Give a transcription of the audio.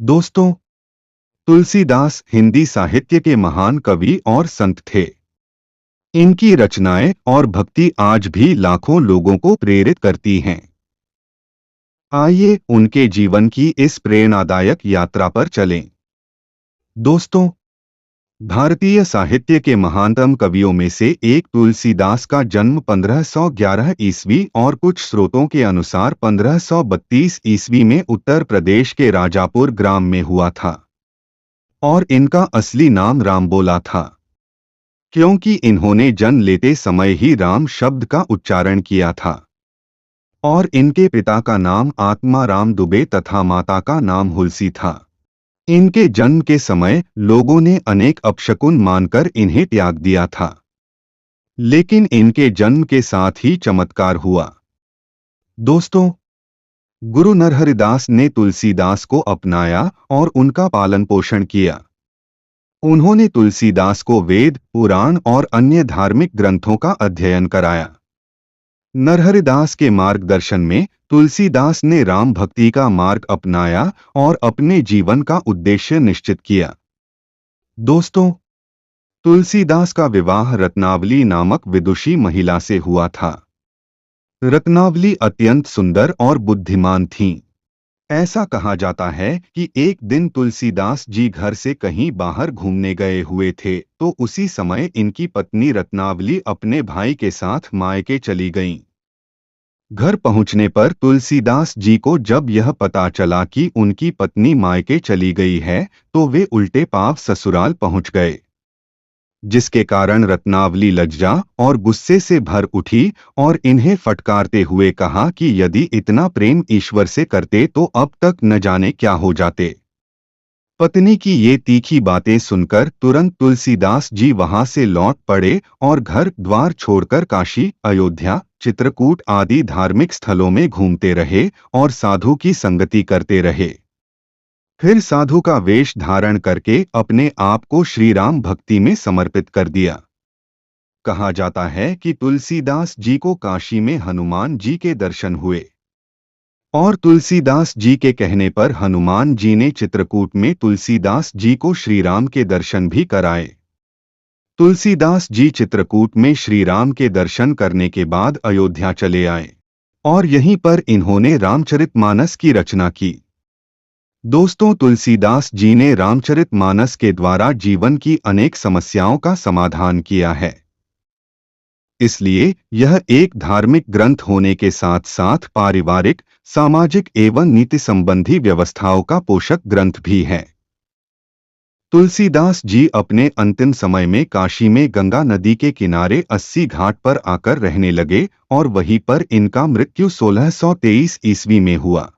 दोस्तों, तुलसीदास हिंदी साहित्य के महान कवि और संत थे। इनकी रचनाएं और भक्ति आज भी लाखों लोगों को प्रेरित करती हैं। आइए उनके जीवन की इस प्रेरणादायक यात्रा पर चलें। दोस्तों, भारतीय साहित्य के महानतम कवियों में से एक तुलसीदास का जन्म 1511 ईस्वी और कुछ स्रोतों के अनुसार 1532 ईस्वी में उत्तर प्रदेश के राजापुर ग्राम में हुआ था और इनका असली नाम रामबोला था, क्योंकि इन्होंने जन्म लेते समय ही राम शब्द का उच्चारण किया था। और इनके पिता का नाम आत्माराम दुबे तथा माता का नाम हुलसी था। इनके जन्म के समय लोगों ने अनेक अपशकुन मानकर इन्हें त्याग दिया था, लेकिन इनके जन्म के साथ ही चमत्कार हुआ। दोस्तों, गुरु नरहरिदास ने तुलसीदास को अपनाया और उनका पालन पोषण किया। उन्होंने तुलसीदास को वेद, पुराण और अन्य धार्मिक ग्रंथों का अध्ययन कराया। नरहरिदास के मार्गदर्शन में तुलसीदास ने राम भक्ति का मार्ग अपनाया और अपने जीवन का उद्देश्य निश्चित किया। दोस्तों, तुलसीदास का विवाह रत्नावली नामक विदुषी महिला से हुआ था। रत्नावली अत्यंत सुंदर और बुद्धिमान थीं। ऐसा कहा जाता है कि एक दिन तुलसीदास जी घर से कहीं बाहर घूमने गए हुए थे तो उसी समय इनकी पत्नी रत्नावली अपने भाई के साथ मायके चली गईं। घर पहुंचने पर तुलसीदास जी को जब यह पता चला कि उनकी पत्नी मायके चली गई है तो वे उल्टे पांव ससुराल पहुंच गए, जिसके कारण रत्नावली लज्जा और गुस्से से भर उठी और इन्हें फटकारते हुए कहा कि यदि इतना प्रेम ईश्वर से करते तो अब तक न जाने क्या हो जाते। पत्नी की ये तीखी बातें सुनकर तुरंत तुलसीदास जी वहां से लौट पड़े और घर द्वार छोड़कर काशी, अयोध्या, चित्रकूट आदि धार्मिक स्थलों में घूमते रहे और साधु की संगति करते रहे। फिर साधु का वेश धारण करके अपने आप को श्री राम भक्ति में समर्पित कर दिया। कहा जाता है कि तुलसीदास जी को काशी में हनुमान जी के दर्शन हुए और तुलसीदास जी के कहने पर हनुमान जी ने चित्रकूट में तुलसीदास जी को श्री राम के दर्शन भी कराए। तुलसीदास जी चित्रकूट में श्री राम के दर्शन करने के बाद अयोध्या चले आए और यहीं पर इन्होंने रामचरितमानस की रचना की। दोस्तों, तुलसीदास जी ने रामचरितमानस के द्वारा जीवन की अनेक समस्याओं का समाधान किया है। इसलिए यह एक धार्मिक ग्रंथ होने के साथ साथ पारिवारिक, सामाजिक एवं नीति संबंधी व्यवस्थाओं का पोषक ग्रंथ भी है। तुलसीदास जी अपने अंतिम समय में काशी में गंगा नदी के किनारे 80 घाट पर आकर रहने लगे और वहीं पर इनका मृत्यु 1623 ईस्वी में हुआ।